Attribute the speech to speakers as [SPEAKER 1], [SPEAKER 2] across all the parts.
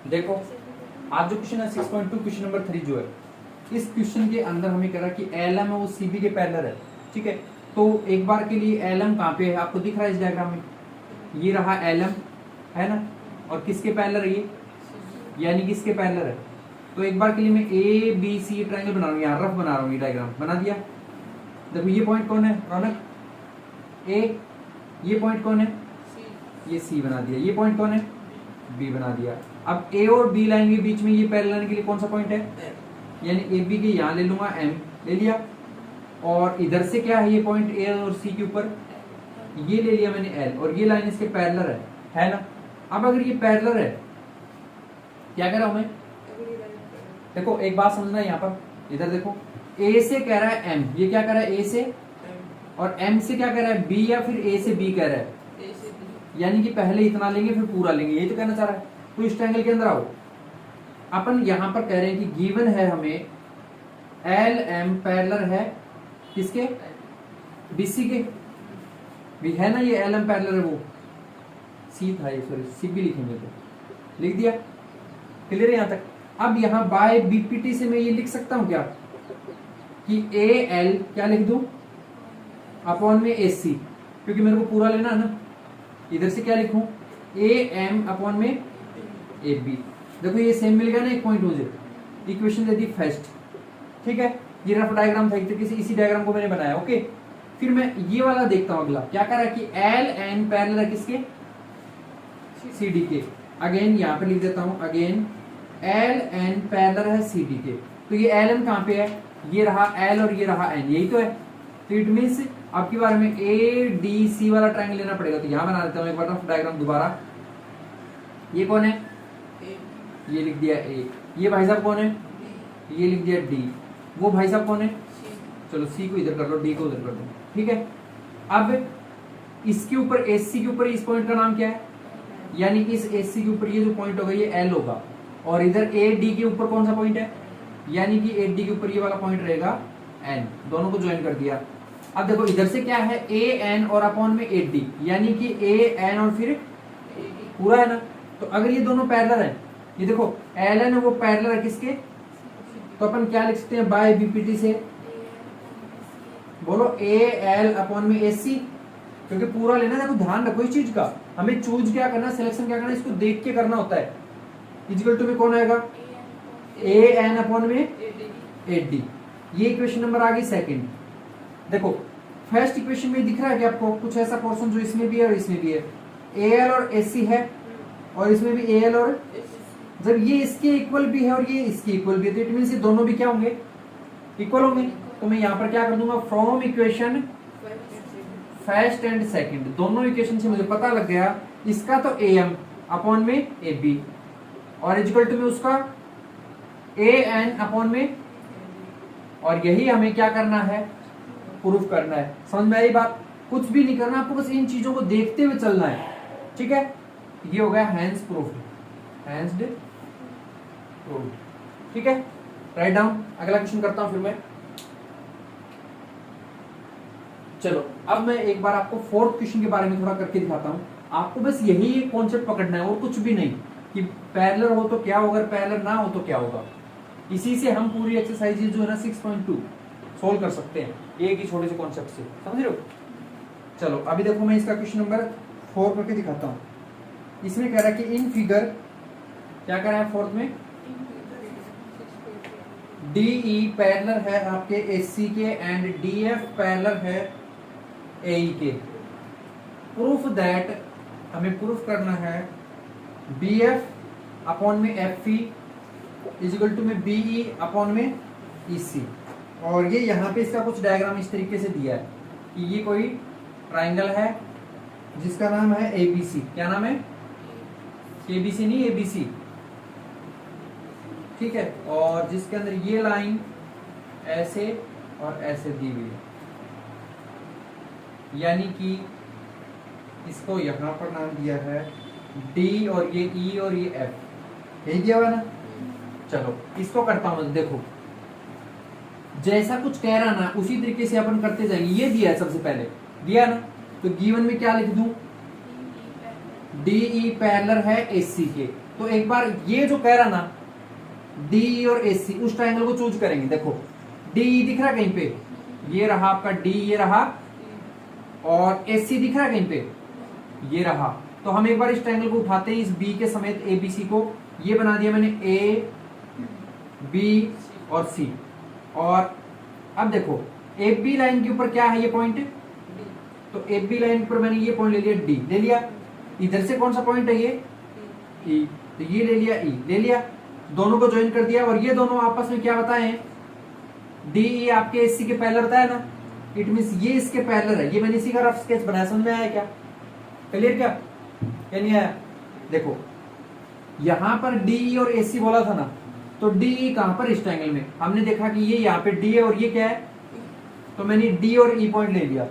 [SPEAKER 1] देखो आज जो क्वेश्चन है 6.2 क्वेश्चन नंबर 3 जो है, इस क्वेश्चन के अंदर हमें कह रहा है कि एल एम है वो सीबी के पैरेलल है। ठीक है, तो एक बार के लिए एल एम कहाँ पे है आपको दिख रहा है इस डायग्राम में, ये रहा एल एम है ना, और किसके पैरेलल है ये, यानी कि इसके पैरेलल है। तो एक बार के लिए मैं ए बी सी ट्रायंगल बना रहा हूँ, यहाँ रफ बना रहा हूँ, ये डायग्राम बना दिया। देखो ये पॉइंट कौन है रौनक, ए, ये पॉइंट कौन है, ये सी बना दिया, ये पॉइंट कौन है, बी बना दिया। अब ए और बी लाइन के बीच में ये पैरेलल लाइन के लिए कौन सा पॉइंट है, यानी ए बी के यहाँ ले लूंगा एम, ले लिया, और इधर से क्या है ये पॉइंट ए और सी के ऊपर, ये ले लिया मैंने एल, और ये लाइन इसके पैरेलल है ना। अब अगर ये पैरेलल है, क्या कह रहा हूं मैं, देखो एक बात समझना यहाँ पर, इधर देखो ए से कह रहा है एम, ये क्या कह रहा है ए से, और एम से क्या कह रहा है बी, या फिर ए से बी कह रहा है, यानी कि पहले इतना लेंगे फिर पूरा लेंगे, ये तो कहना चाह रहा है। तो इस ट्रायंगल के अंदर आओ, अपन यहां पर कह रहे हैं कि गिवन है हमें एल एम पैरेलल है किसके, बीसी के, भी है ना, ये एल एम पैरेलल है, वो सी था ये, सॉरी सी भी लिखेंगे तो लिख दिया, क्लियर है यहां तक। अब यहां बाय बीपीटी से मैं ये लिख सकता हूं क्या कि ए एल क्या लिख दूं अपॉन में ए सी, क्योंकि मेरे को पूरा लेना है ना। इधर से क्या लिखूं ए एम अपॉन में ए बी, देखो ये सेम मिल गया ना एक पॉइंट मुझे, इक्वेशन दे दी फर्स्ट। ठीक है, ये रफ डायग्राम था एक तरीके से, इसी डायग्राम को मैंने बनाया। ओके, फिर मैं ये वाला देखता हूं अगला, क्या कह रहा है कि एल एन पैरेलल है किसके, सी डी के। अगेन यहाँ पे लिख देता हूं, अगेन एल एन पैरेलल है सी डी के। तो ये एल एन कहाँ पे है, ये रहा एल और ये रहा एन, यही तो है। तो इट मीन्स अब की बार में ए डी सी वाला ट्रायंगल लेना पड़ेगा। तो यहां बना देता हूं एक बार रफ डायग्राम दोबारा। ये कौन है, ये लिख दिया ए, ये भाई साहब कौन है, ये लिख दिया डी, वो भाई साहब कौन है, चलो सी को इधर कर लो, डी को उधर कर दो। ठीक है, अब इसके ऊपर एस सी के ऊपर इस पॉइंट का नाम क्या है, यानी कि इस एस सी के ऊपर ये जो पॉइंट होगा ये एल होगा, और इधर ए डी के ऊपर कौन सा पॉइंट है, यानी कि ए डी के ऊपर ये वाला पॉइंट रहेगा एन, दोनों को ज्वाइन कर दिया। अब देखो इधर से क्या है ए एन और अपॉन में ए डी, यानी कि ए एन और फिर पूरा है ना। तो अगर ये दोनों पैरेलल है, ये देखो एल एन वो पैरेलल है किसके, तो अपन क्या लिख सकते हैं बाय बीपीटी से, बोलो ए एल अपॉन में ए सी, क्योंकि पूरा लेना है। देखो ध्यान रखो इस चीज का, हमें चूज क्या करना, सिलेक्शन क्या करना, इसको देख के करना होता है। इक्वल टू में कौन आएगा, ए एन अपॉन में ए डी, ये इक्वेशन नंबर आ गई सेकंड। देखो फर्स्ट इक्वेशन में दिख रहा है कि आपको कुछ ऐसा पोर्शन जो इसमें भी है और इसमें भी है, ए एल और ए सी है, और इसमें भी ए एल, और जब ये इसके इक्वल भी है और ये इसके इक्वल भी है, तो इट मींस ये दोनों भी क्या होंगे, इक्वल होंगे। तो मैं यहाँ पर क्या कर दूंगा, from equation first and second, दोनों इक्वेशन से मुझे पता लग गया इसका तो ए एम अपॉन में ए बी, और इक्वल टू में उसका ए एन अपॉन में, और यही हमें क्या करना है, प्रूफ करना है। समझ में आई बात, कुछ भी नहीं करना आपको, बस इन चीजों को देखते हुए चलना है। ठीक है, ये हो गया हैंड्स प्रूफ, हैंड्स प्रूफ। ठीक है, राइट डाउन। अगला क्वेश्चन करता हूं फिर मैं। चलो अब मैं एक बार आपको फोर्थ क्वेश्चन के बारे में थोड़ा करके दिखाता हूं। आपको बस यही एक कॉन्सेप्ट पकड़ना है और कुछ भी नहीं, कि पैरेलल हो तो क्या होगा, पैरेलल ना हो तो क्या होगा। इसी से हम पूरी एक्सरसाइज जो है ना 6.2 सोल्व कर सकते हैं, एक ही छोटे से कॉन्सेप्ट से, समझ रहे हो। चलो अभी देखो मैं इसका क्वेश्चन नंबर 4 करके दिखाता हूँ। इसमें कह रहा है कि इन फिगर, क्या कह रहा है फोर्थ में, डीई पैरेलल है आपके एसी के एंड डीएफ पैरेलल है एई के। प्रूफ दैट, हमें प्रूफ करना है बीएफ अपॉन में F E is equal to में बीई अपॉन में ईसी। और ये यहाँ पे इसका कुछ डायग्राम इस तरीके से दिया है कि ये कोई ट्राइंगल है जिसका नाम है एबीसी। क्या नाम है, एबीसी नहीं एबीसी, ठीक है, और जिसके अंदर ये लाइन ऐसे और ऐसे दी हुई है, यानी कि इसको यहां पर नाम दिया है डी, और ये ई और ये एफ, यही दिया हुआ ना। चलो इसको करता हूं, देखो जैसा कुछ कह रहा ना उसी तरीके से अपन करते जाएंगे। ये दिया है सबसे पहले, दिया ना, तो गिवन में क्या लिख दूं, डीई पैरेलल है एसी के, तो एक बार ये जो कह रहा ना डी और एसी, उस ट्रायंगल को चूज करेंगे। देखो डी दिख रहा कहीं पे, ये रहा आपका डी, ये रहा, और एसी दिख रहा कहीं पे, ये रहा। तो हम एक बार इस ट्रायंगल को उठाते हैं, इस बी के समेत ए बी सी को। ये बना दिया मैंने ए बी और सी। और अब देखो ए बी लाइन के ऊपर क्या है ये पॉइंट, तो ए बी लाइन पर मैंने ये पॉइंट ले लिया डी, ले लिया। इधर से कौन सा पॉइंट है ये ई, तो ये ले लिया ई, ले लिया। दोनों को ज्वाइन कर दिया, और ये दोनों आपस में क्या बताए, डी ई आपके एसी के पैरेलल बताया ना, इट मींस ये इसके पैरेलल है। ये मैंने इसी का रफ स्केच बनाया, समझ में आया क्या, क्लियर क्या नहीं आया? देखो यहां पर डी ई और एसी बोला था ना, तो डी ई कहां पर, इस ट्रायंगल में। हमने देखा कि ये यहाँ पे डी है और ये क्या है, तो मैंने डी और ई पॉइंट ले लिया।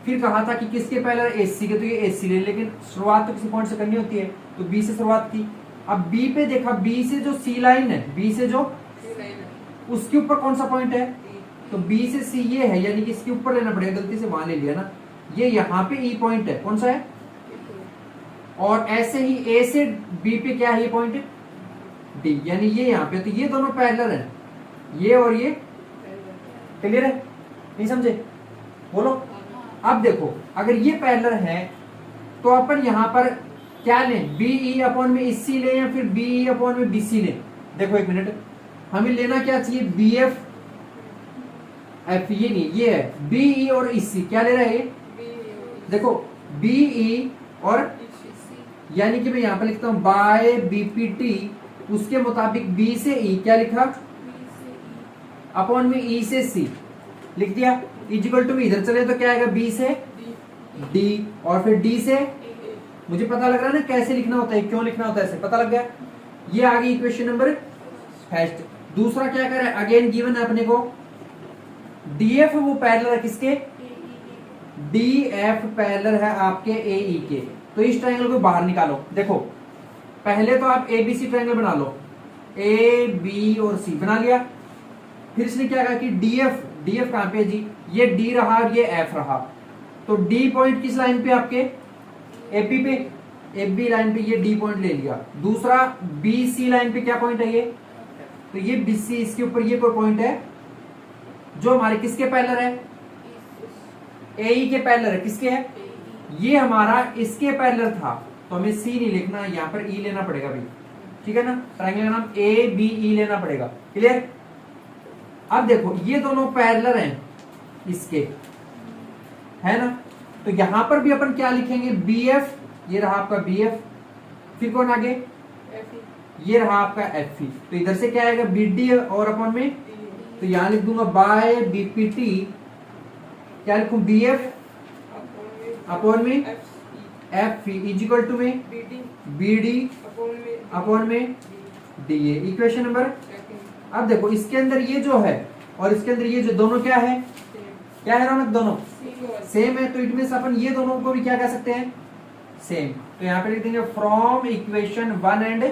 [SPEAKER 1] फिर कहा था कि किसके पैरेलल, एसी के, तो ये एसी ले, लेकिन शुरुआत तो किसी पॉइंट से करनी होती है, तो बी से शुरुआत की। अब बी पे देखा, बी से जो सी लाइन है, बी से जो उसके ऊपर कौन सा पॉइंट है, तो बी से सी ये है, यानी कि इसके ऊपर लेना पड़ेगा, गलती से वहां ले लिया ना। ये यहाँ पे ई पॉइंट है, कौन सा है, और ऐसे ही ए से बी पे क्या है, ये पॉइंट डी, यानी ये यहाँ पे। तो ये दोनों पैरेलल है, ये और ये, क्लियर है, नहीं समझे, बोलो। अब देखो अगर ये पैरेलल है तो अपन यहां पर क्या लें, बी ई अपॉन में इसी लें या फिर बी ई अपॉन में बी सी लें। देखो एक मिनट, हमें लेना क्या चाहिए, बी एफ एफ, ये नहीं, ये है बी ई और इसी, क्या ले रहा है ये, देखो बी ई और, यानी कि मैं यहां पर लिखता हूं बाय बीपीटी, उसके मुताबिक बी से ई क्या लिखा, अपॉन में ई से सी लिख दिया, इक्वल टू इधर चले तो क्या आएगा, बी से डी, और फिर डी से, मुझे पता लग रहा है ना कैसे लिखना होता है, क्यों लिखना होता है, ऐसे पता लग गया। ये आ गई इक्वेशन नंबर फर्स्ट। दूसरा क्या करे, अगेन गिवन है अपने को डीएफ, वो पैरेलल है किसके, डीएफ पैरेलल है आपके ए ई के। तो इस ट्रायंगल को बाहर निकालो। देखो पहले तो आप एबीसी ट्रायंगल बना लो, ए बी और सी बना लिया। फिर इसने क्या कहा कि डीएफ, डीएफ कहां पे जी, ये डी रहा और ये एफ रहा, तो डी पॉइंट किस लाइन पे आपके, एपी पे, एबी लाइन पे ये डी पॉइंट ले लिया। दूसरा बी सी लाइन पे क्या पॉइंट है ये, तो ये बी सी, इसके ऊपर ये कोई पॉइंट है जो हमारे किसके पैरेलल है, एई के पैरेलल है, किसके है, ये हमारा इसके पैरेलल था, तो हमें सी नहीं लिखना, यहाँ पर ई लेना पड़ेगा भी, ठीक है ना। ट्रायंगल का नाम ए बी ई लेना पड़ेगा, क्लियर। अब देखो ये दोनों पैरेलल हैं इसके, है ना, तो यहां पर भी अपन क्या लिखेंगे, बी एफ, ये रहा आपका बी एफ, फिर कौन आगे, ये रहा आपका एफ ई, तो इधर से क्या आएगा, बी डी और अपन में, तो यहां लिख दूंगा बाय बीपीटी, क्या लिखूं, बी एफ अपॉन में एफ ई इक्वल टू में बी डी अपॉन में डी ए, इक्वेशन नंबर। अब देखो इसके अंदर ये जो है और इसके अंदर ये जो, दोनों क्या है, क्या है रौनक, दोनों सेम है, तो इट मींस अपन ये दोनों को भी क्या कह सकते हैं, सेम। तो यहाँ पे लिख देंगे फ्रॉम इक्वेशन 1 एंड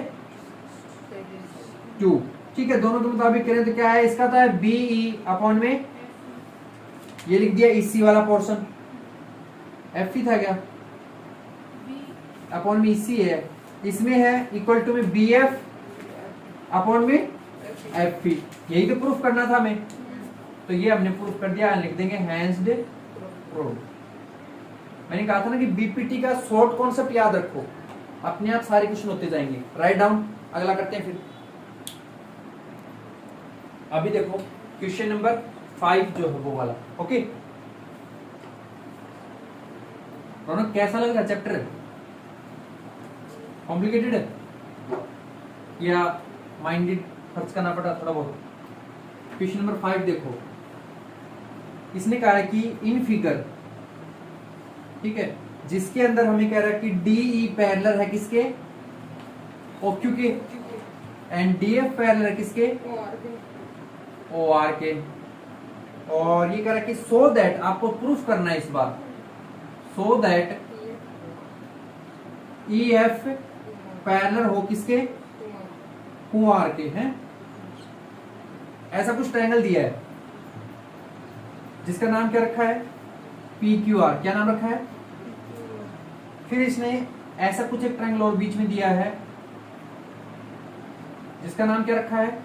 [SPEAKER 1] 2, ठीक है। दोनों के मुताबिक करें तो क्या है, इसका था बी ई अपॉन में, ये लिख दिया इसी वाला पोर्शन, एफ ही था क्या, अपॉन में इसी है, इसमें है इक्वल टू में बी एफ अपॉन में एफ ई, यही तो प्रूफ करना था हमें, तो ये हमने प्रूफ कर दिया, लिख देंगे हैंस्ड प्रूफ। मैंने कहा था ना कि बीपीटी का शॉर्ट कॉन्सेप्ट याद रखो, अपने आप सारे क्वेश्चन होते जाएंगे। राइट डाउन, अगला करते हैं फिर। अभी देखो क्वेश्चन नंबर 5 जो है वो वाला, ओके। रौनक कैसा लग रहा है चैप्टर, कॉम्प्लिकेटेड है या माइंडेड खर्च करना पड़ा थोड़ा बहुत। क्वेश्चन नंबर 5 देखो, इसने कहा है कि इन फिगर, ठीक है, जिसके अंदर हमें कह रहा है कि डीई पैरेलल है किसके, ओक्यू के, एंड डीएफ पैरेलल है किसके, ओआर के, और ये कह रहा है कि सो दैट, आपको प्रूफ करना है इस बार, सो दैट ईएफ पैरेलल हो किसके, क्यूआर के, हैं। ऐसा कुछ ट्रायंगल दिया है जिसका नाम क्या रखा है, पी क्यू आर, क्या नाम रखा है। फिर इसने ऐसा कुछ एक ट्रायंगल और बीच में दिया है जिसका नाम क्या रखा है?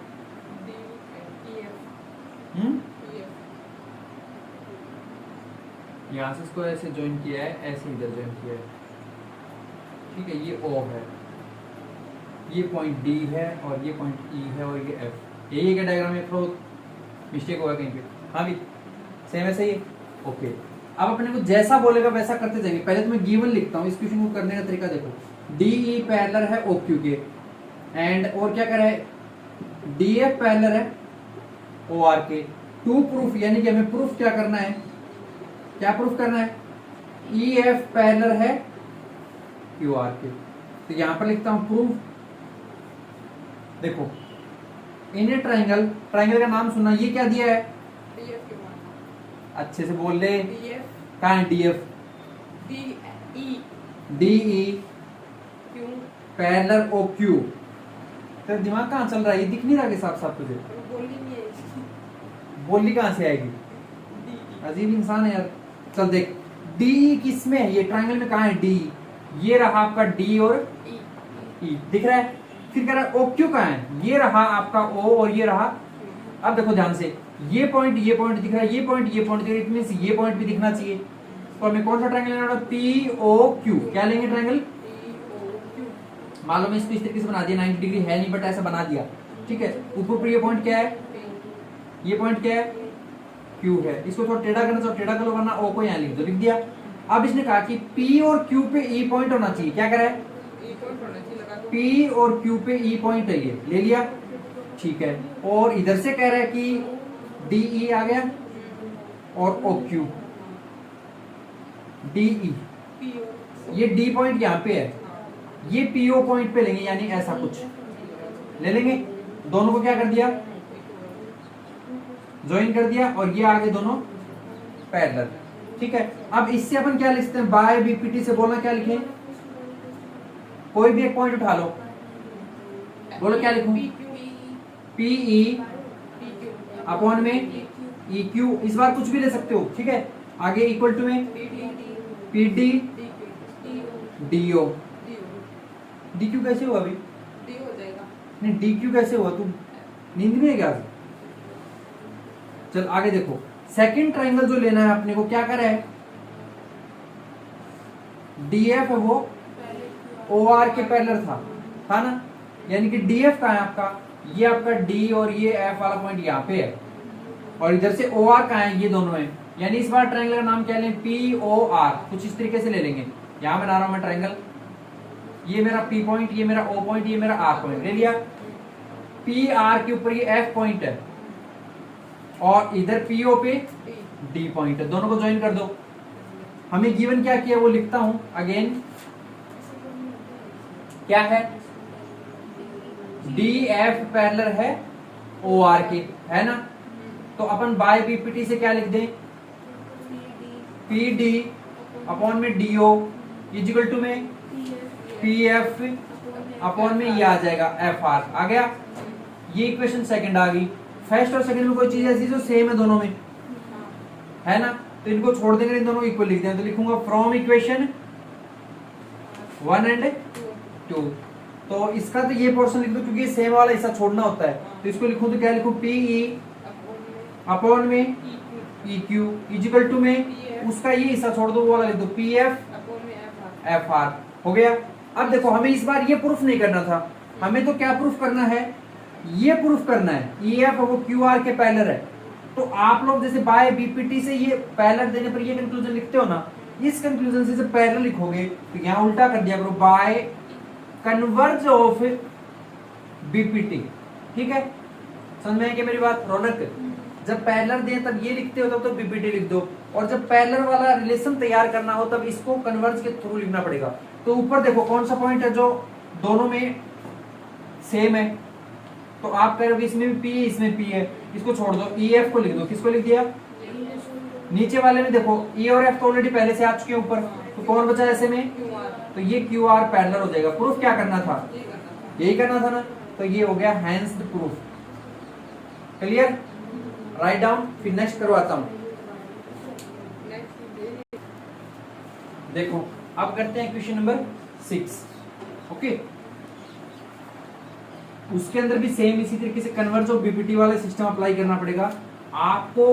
[SPEAKER 1] यहाँ से इसको ऐसे ज्वाइन किया है, ऐसे इधर ज्वाइन किया है, ठीक है। ये O है, ये पॉइंट D है, और ये पॉइंट E है, और ये F। यही है डायग्राम में, थोड़ा मिस्टेक होगा कहीं पे। हाँ भी सेम ऐसे ही, ओके। अब अपने को जैसा बोलेगा वैसा करते जाएंगे। पहले तो मैं गिवन लिखता हूँ, इस क्वेश्चन को करने का तरीका देखो। DE पैरेलल है OQ के, एंड और क्या करे, DF पैरेलल है OR के। टू प्रूफ, यानी कि हमें प्रूफ क्या करना है, क्या प्रूफ करना है, EF पैरेलल है QR के। तो यहां पर लिखता हूं प्रूफ। देखो इन ए ट्राइंगल, ट्राइंगल का नाम सुनना, ये क्या दिया है, अच्छे से बोल ले, कहाँ है DF, DE पैरेलल OQ। तेरा दिमाग कहाँ चल रहा है, ये दिख नहीं रहा कि साफ साफ तुझे, बोली कहाँ से आएगी, अजीब इंसान है यार। चल देख, DE किस में है, ये ट्राइंगल में कहाँ है DE, ये रहा आपका D और E, दिख रहा है। फिर कह रहा है OQ कहाँ है, ये रहा आपका O और ये रहा। अब देखो ध्यान से, ये पॉइंट दिख रहा है, ये पॉइंट दिख रहा है, इट मींस ये पॉइंट भी दिखना चाहिए। तो हमें कौन सा ट्राइंगल लेना होगा, POQ। क्या लेंगे ट्राइंगल, मालूम है इसको इस तरीके से बना दिया, 90 डिग्री है नहीं बट ऐसा बना दिया, ठीक है। ऊपर पर ये पॉइंट क्या है, ये पॉइंट क्या है, Q है। इसको थोड़ा टेढ़ा करना चाहो टेढ़ा करो, वरना O को यहाँ लिख दो, लिख दिया। अब इसने कहा कि P और Q पे E पॉइंट होना चाहिए, क्या करा है, P और Q पे E पॉइंट है, ये ले लिया, ठीक है। और इधर से कह रहा है कि DE आ गया और OQ, DE, ये D पॉइंट यहाँ पे है, ये PO पॉइंट पे लेंगे, यानी ऐसा कुछ ले लेंगे। दोनों को क्या कर दिया, ज्वाइन कर दिया, और ये आगे दोनों पैरेलल, ठीक है। अब इससे अपन क्या लिखते हैं, बाय BPT से बोलना क्या लिखें, कोई भी एक पॉइंट उठा लो, बोलो क्या लिखूं, PE अपॉन में EQ, इस बार कुछ भी ले सकते हो, ठीक है। आगे इक्वल टू में PD DO, DQ कैसे हुआ अभी, नहीं DQ कैसे हुआ, तू नींद में है क्या। चल आगे देखो, सेकंड ट्राइंगल जो लेना है अपने को, क्या कर है, DF है वो OR के पैरेलल था ना, यानी कि DF का है आपका, ये आपका D और ये F वाला पॉइंट यहाँ पे है, और इधर से OR का है, ये दोनों है। यानी इस बार ट्राइंगल का नाम क्या लें, POR, कुछ इस तरीके से ले लेंगे। यहां बना रहा हूं मैं ट्राइंगल, ये मेरा P पॉइंट, ये मेरा O पॉइंट, ये मेरा R पॉइंट, ले लिया। PR के ऊपर ये F पॉइंट है, और इधर PO पे D पॉइंट है, दोनों को ज्वाइन कर दो। हमें गिवन क्या किया वो लिखता हूं अगेन, क्या है, DF पैरेलल है OR के, है ना। तो अपन बाय BPT से क्या लिख दें, PD अपॉन में DO इजिकल टू में PF अपॉन में ये आ जाएगा FR, आ गया। ये इक्वेशन सेकंड आ गई। फर्स्ट और सेकंड में कोई चीज ऐसी जो सेम है दोनों में, है ना, तो इनको छोड़ देंगे, इन दोनों को इक्वल लिख देंगे। तो लिखूंगा फ्रॉम इक्वेशन 1 एंड 2। तो इसका तो ये पोर्शन लिख दो, क्योंकि सेम वाला हिस्सा छोड़ना होता है। तो इसको लिखूं तो क्या लिखूं, PE अपॉन में EQ इजिकल टू में उसका ये हिस्सा छोड़ दो, वो वाला लिख दो PF FR, हो गया। अब देखो हमें इस बार ये प्रूफ नहीं करना था, हमें तो क्या प्रूफ करना है, ये प्रूफ करना है EF वो QR के पैरेलल है। तो आप लोग जैसे बाय BPT से ये पैरेलल देने पर ये कंक्लूजन लिखते हो ना, इस कंक्लूजन से पैरेलल लिखोगे तो यहाँ उल्टा कर दिया करो, बाय कन्वर्ज ऑफ BPT, ठीक है। समझ में आई क्या मेरी बात रौनक, जब पैरेलल दें तब ये लिखते हो तब तो BPT लिख दो, और जब पैरेलल वाला रिलेशन तैयार करना हो तब इसको कन्वर्ज के थ्रू लिखना पड़ेगा। तो ऊपर देखो कौन सा पॉइंट है जो दोनों में सेम है, तो आप कह रहे हो इसमें भी P है इसमें P है, इसको छोड़ दो, EF को लिख दो। किसको लिख दिया, नीचे वाले में देखो E और F तो ऑलरेडी पहले से आ चुके हैं ऊपर, तो कौन बचा ऐसे में, तो ये QR पैरेलल हो जाएगा। प्रूफ क्या करना था, यही करना था ना, तो ये हो गया हैंस्ड प्रूफ। क्लियर, राइट डाउन, फिर नेक्स्ट करवाता हूं। देखो अब करते हैं क्वेश्चन नंबर 6, ओके। उसके अंदर भी सेम इसी तरीके से कन्वर्ज और बीपीटी वाला सिस्टम अप्लाई करना पड़ेगा। आपको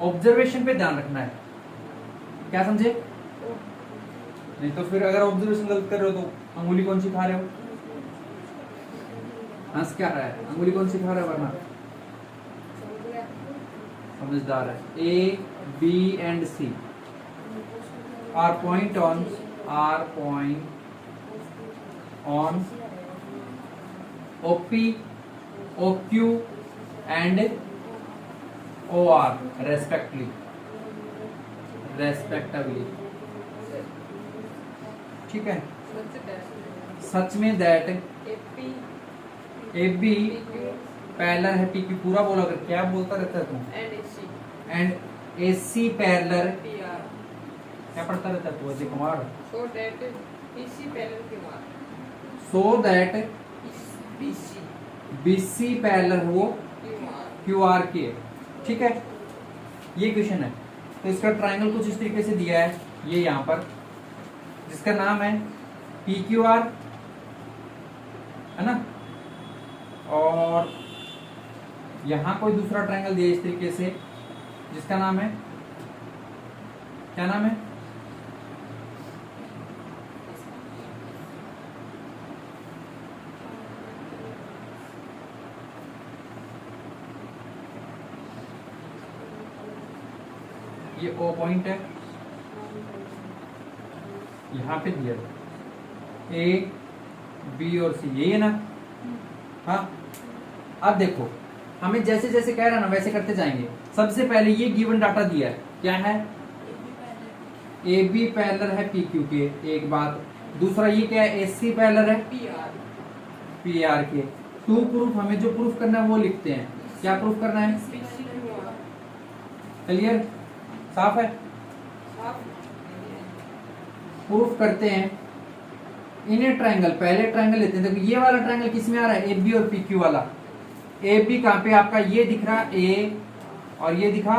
[SPEAKER 1] ऑब्जर्वेशन पे ध्यान रखना है, क्या समझे? नहीं तो फिर अगर ऑब्जर्वेशन गलत कर रहे हो तो अंगुली कौन सी खा रहे हो? हंस क्या रहा है? अंगुली कौन सी खा रहा है? वरना समझदार है। A B and C are point on OP OQ and O R respectively ठीक है। सच में दैट ए बी पैरेलल है पी पूरा बोला कर, क्या बोलता रहता है तुम? एंड ए सी पैरेलल, क्या पढ़ता रहता है तू Ajay Kumar? So that BC parallel हो क्यू आर के, ठीक है। ये क्वेश्चन है, तो इसका ट्रायंगल कुछ इस तरीके से दिया है, ये यहाँ पर जिसका नाम है पी क्यू आर, है ना, और यहां कोई दूसरा ट्रायंगल दिया इस तरीके से जिसका नाम है, क्या नाम है? ये ओ पॉइंट है, यहां पे दिया ए बी और सी, यही है ना? हाँ, अब देखो हमें जैसे जैसे कह रहा ना वैसे करते जाएंगे। सबसे पहले ये गिवन डाटा दिया है, क्या है? ए बी पैरेलल है पी क्यू के, एक बात। दूसरा ये क्या है? ए सी पैरेलल है पी आर के। टू प्रूफ, हमें जो प्रूफ करना है वो लिखते हैं। क्या प्रूफ करना है? क्लियर? साफ है? प्रूफ करते हैं इन्हें ट्रायंगल। पहले ट्रायंगल लेते हैं। देखो ये वाला ट्रायंगल किस में आ रहा है? ए बी और पी क्यू वाला। ए बी कहां पे आपका? ये दिख रहा ए और ये दिखा,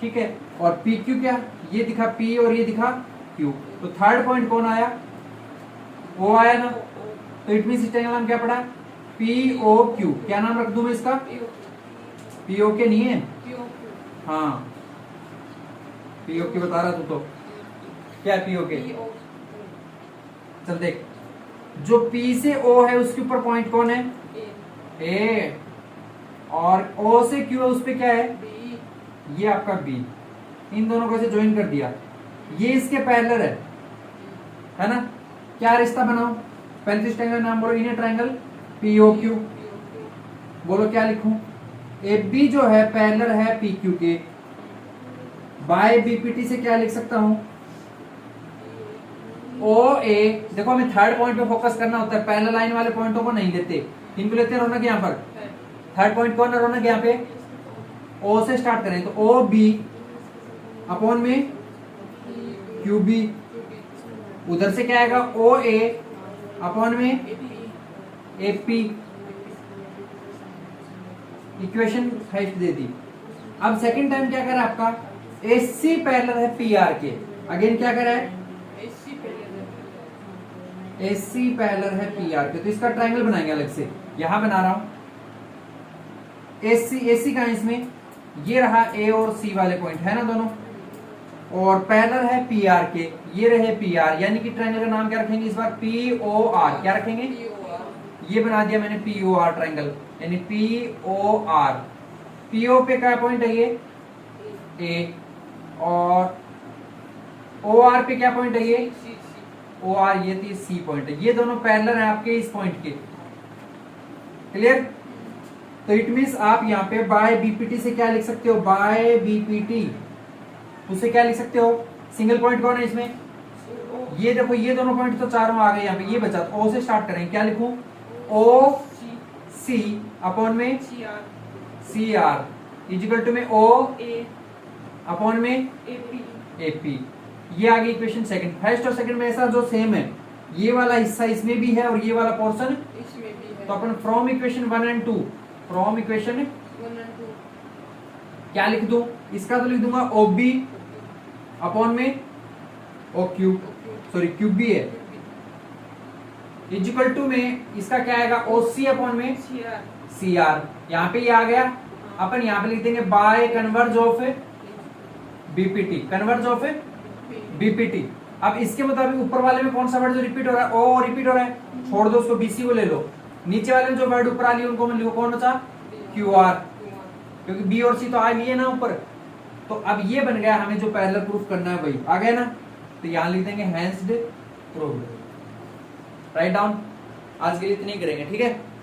[SPEAKER 1] ठीक है। और पी क्यू क्या? ये दिखा पी और ये दिखा क्यू। तो थर्ड पॉइंट कौन आया? ओ आया ना। तो इट मीन इस ट्रायंगल नाम क्या पड़ा? P O Q. क्या नाम रख दूं मैं इसका? पी ओ के नहीं है, हाँ पी ओ के बता रहा तू तो। क्या पी ओ के? चल देख, जो P से O है उसके ऊपर पॉइंट कौन है? A। और O से Q है उस पे क्या है? B। ये आपका B। इन दोनों को ऐसे ज्वाइन कर दिया, ये इसके पैरेलल है ना। क्या रिश्ता बनाओ? पहले इस ट्रायंगल नाम बोलो, इन्हें ट्रायंगल POQ। बोलो क्या लिखूं? AB जो है पैरेलल है PQ के, बाय BPT से क्या लिख सकता हूं? ओ ए। देखो हमें थर्ड पॉइंट पे फोकस करना होता है, पैरेलल लाइन वाले पॉइंटों को नहीं लेते, इनको लेते हैं रौनक यहाँ पर। थर्ड पॉइंट कौन है रौनक यहाँ पे? ओ से स्टार्ट करें तो ओ बी अपॉन में क्यू बी। उधर से क्या आएगा? ओ ए अपॉन में ए पी। इक्वेशन 5 दे दी। अब सेकंड टाइम क्या करा आपका? ए सी पैरेलल है पी आर के। अगेन क्या करा है? AC पैरेलल है PR के। तो इसका ट्रायंगल बनाएंगे अलग से, यहां बना रहा हूं। AC का इसमें ये रहा A और C वाले पॉइंट है ना दोनों, और पैरेलल है PR के, ये रहे PR। यानी कि ट्रायंगल का नाम क्या रखेंगे इस बार? POR। क्या रखेंगे? ये बना दिया मैंने POR ट्रायंगल, यानी POR। PO पे क्या पॉइंट है? ये A। और OR पे क्या पॉइंट है? ये OR। ये थी C पॉइंट है। ये दोनों पैरेलल है आपके इस पॉइंट के। क्लियर? तो इट मींस आप यहाँ पे बाय बीपीटी से क्या लिख सकते हो? बाय बीपीटी उसे क्या लिख सकते हो? सिंगल पॉइंट कौन है इसमें? ये देखो, ये दोनों पॉइंट तो चारों आ गए यहाँ पे। ये बचा तो O से स्टार्ट करेंगे। क्या लिखूं? O C अपॉन में CR इजिकल टू में O अपॉन में AP। ये आ गई इक्वेशन सेकंड। फर्स्ट और सेकंड में ऐसा जो सेम है, ये वाला हिस्सा इसमें भी है और ये वाला पोर्शन इसमें भी है। तो अपन from equation 1 and 2, from equation 1 and 2 क्या लिख दूं? इसका तो लिख दूंगा OB अपॉन में OQ, सॉरी QB है, इक्वल टू में इसका क्या आएगा ओसी अपॉन में सी आर। यहाँ पे ये आ गया, अपन यहाँ पे लिख देंगे by converse of BPT, converse of BPT. अब इसके मुताबिक ऊपर वाले में कौन सा वर्ड जो रिपीट हो रहा है, ओ रिपीट हो रहा है, छोड़ दो उसको, बीसी को ले लो। नीचे वाले में जो वर्ड ऊपर आ रही है उनको मैं लिखो कौन बचा, क्यू आर, क्योंकि बी और सी तो आ नहीं है ना ऊपर। तो अब ये बन गया, हमें जो पैरेलल प्रूफ करना है वही आ गया ना, तो यहां लिख देंगे हैंस्ड प्रूव्ड। Write down. आज के लिए इतने ही करेंगे, ठीक है।